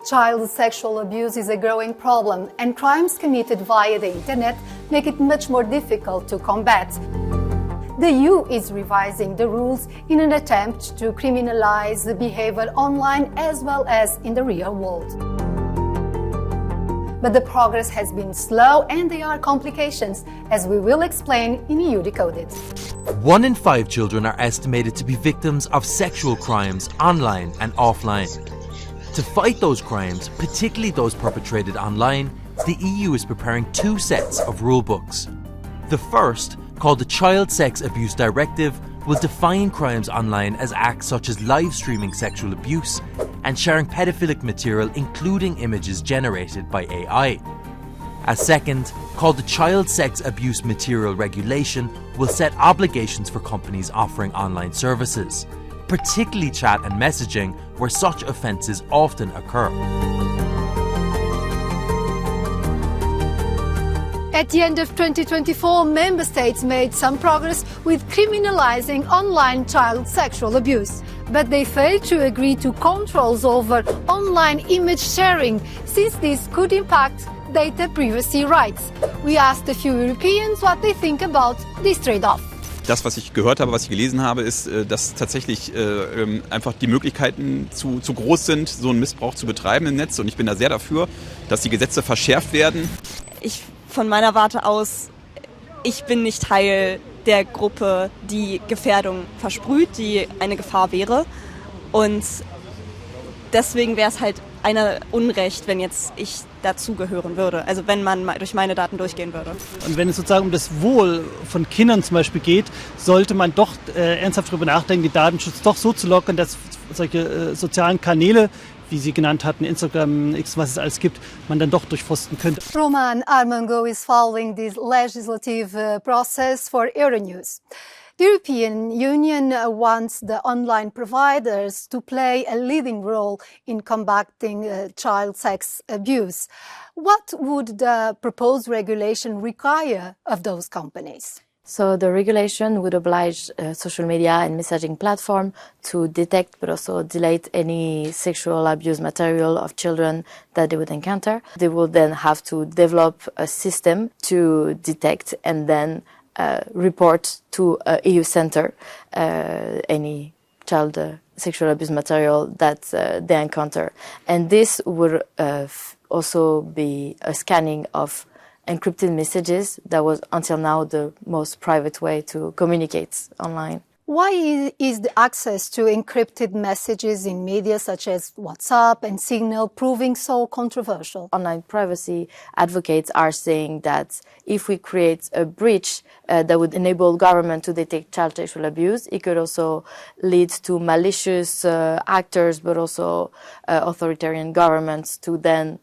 Child sexual abuse is a growing problem, and crimes committed via the internet make it much more difficult to combat. The EU is revising the rules in an attempt to criminalize the behavior online as well as in the real world. But the progress has been slow and there are complications, as we will explain in eu-decoded. 1 in 5 children are estimated to be victims of sexual crimes online and offline. To fight those crimes, particularly those perpetrated online, the EU is preparing 2 sets of rulebooks. The first, called the Child Sex Abuse Directive, will define crimes online as acts such as live streaming sexual abuse and sharing pedophilic material, including images generated by AI. A second, called the Child Sex Abuse Material Regulation, will set obligations for companies offering online services, particularly chat and messaging, where such offences often occur. At the end of 2024, member states made some progress with criminalizing online child sexual abuse. But they failed to agree to controls over online image sharing, since this could impact data privacy rights. We asked a few Europeans what they think about this trade-off. Das, was ich gehört habe, was ich gelesen habe, ist, dass tatsächlich einfach die Möglichkeiten zu groß sind, so einen Missbrauch zu betreiben im Netz. Und ich bin da sehr dafür, dass die Gesetze verschärft werden. Von meiner Warte aus, ich bin nicht Teil der Gruppe, die Gefährdung versprüht, die eine Gefahr wäre. Und deswegen wäre es halt Unrecht, wenn jetzt ich dazugehören würde. Also wenn man durch meine Daten durchgehen würde. Und wenn es sozusagen um das Wohl von Kindern zum Beispiel geht, sollte man doch ernsthaft darüber nachdenken, den Datenschutz doch so zu lockern, dass solche sozialen Kanäle, wie Sie genannt hatten, Instagram, X, was es alles gibt, man dann doch durchforsten könnte. Roman Armango is following this legislative process for Euronews. The European Union wants the online providers to play a leading role in combating child sex abuse. What would the proposed regulation require of those companies? So the regulation would oblige social media and messaging platform to detect but also delete any sexual abuse material of children that they would encounter. They will then have to develop a system to detect and then report to an EU center any child sexual abuse material that they encounter. And this would also be a scanning of encrypted messages that was until now the most private way to communicate online. Why is the access to encrypted messages in media such as WhatsApp and Signal proving so controversial? Online privacy advocates are saying that if we create a breach that would enable government to detect child sexual abuse, it could also lead to malicious actors, but also authoritarian governments to then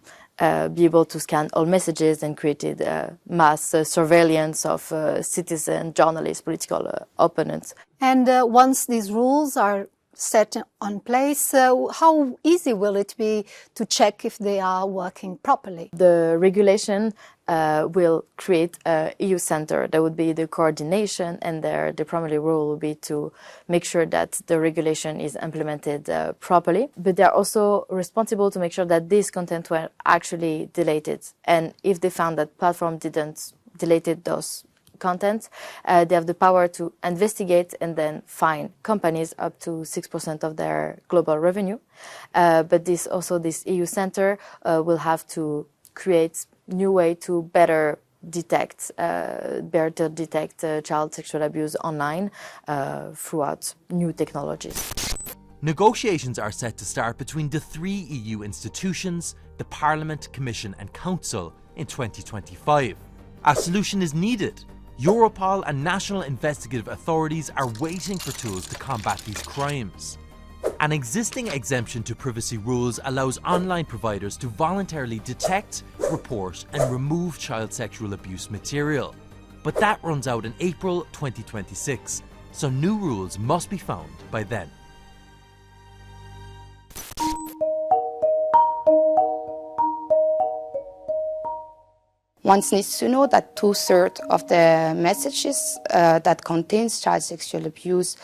be able to scan all messages and created mass surveillance of citizens, journalists, political opponents. And once these rules are set on place, how easy will it be to check if they are working properly? The regulation will create a EU center that would be the coordination, and the primary role will be to make sure that the regulation is implemented properly. But they are also responsible to make sure that these content were actually deleted. And if they found that platform didn't delete those content, they have the power to investigate and then fine companies up to 6% of their global revenue. But this EU center will have to create new way to better detect child sexual abuse online throughout new technologies. Negotiations are set to start between the 3 EU institutions, the Parliament, Commission and Council in 2025. A solution is needed. Europol and national investigative authorities are waiting for tools to combat these crimes. An existing exemption to privacy rules allows online providers to voluntarily detect, report and remove child sexual abuse material. But that runs out in April 2026, so new rules must be found by then. One needs to know that 2/3 of the messages that contains child sexual abuse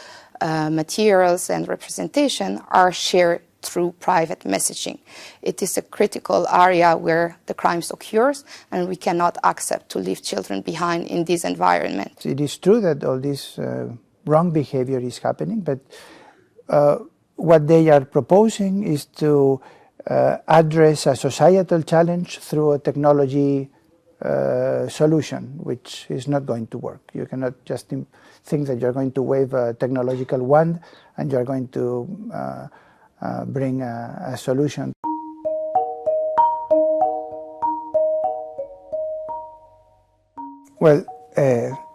materials and representation are shared through private messaging. It is a critical area where the crimes occurs, and we cannot accept to leave children behind in this environment. It is true that all this wrong behavior is happening, but what they are proposing is to address a societal challenge through a technology solution, which is not going to work. You cannot just think that you're going to wave a technological wand and you're going to bring a solution. Well,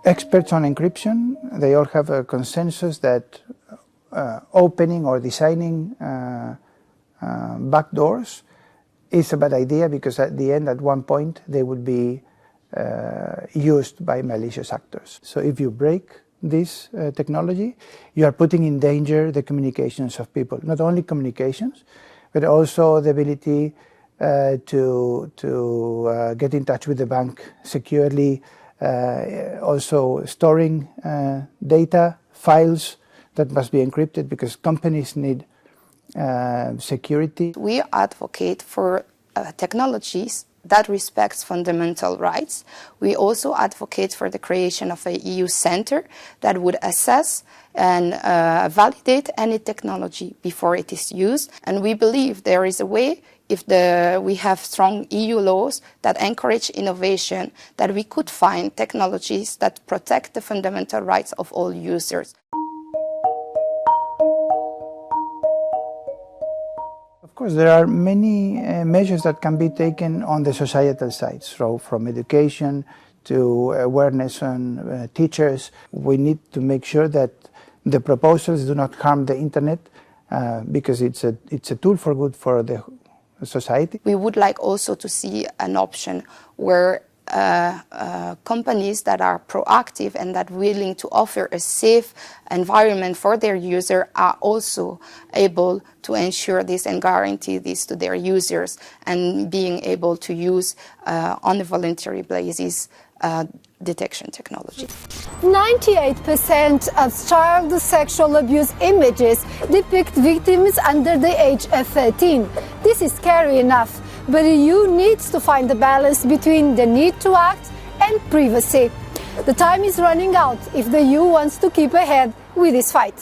experts on encryption, they all have a consensus that opening or designing backdoors is a bad idea, because at the end, at one point, they would be used by malicious actors. So if you break this technology, you are putting in danger the communications of people. Not only communications, but also the ability to get in touch with the bank securely, also storing data, files that must be encrypted, because companies need security. We advocate for technologies that respects fundamental rights. We also advocate for the creation of an EU center that would assess and validate any technology before it is used. And we believe there is a way, if we have strong EU laws that encourage innovation, that we could find technologies that protect the fundamental rights of all users. Of course, there are many measures that can be taken on the societal side. So from education to awareness on teachers, we need to make sure that the proposals do not harm the internet, because it's a tool for good for the society. We would like also to see an option where companies that are proactive and that willing to offer a safe environment for their user are also able to ensure this and guarantee this to their users, and being able to use on a voluntary basis detection technology. 98% of child sexual abuse images depict victims under the age of 13. This is scary enough, but the EU needs to find the balance between the need to act and privacy. The time is running out if the EU wants to keep ahead with this fight.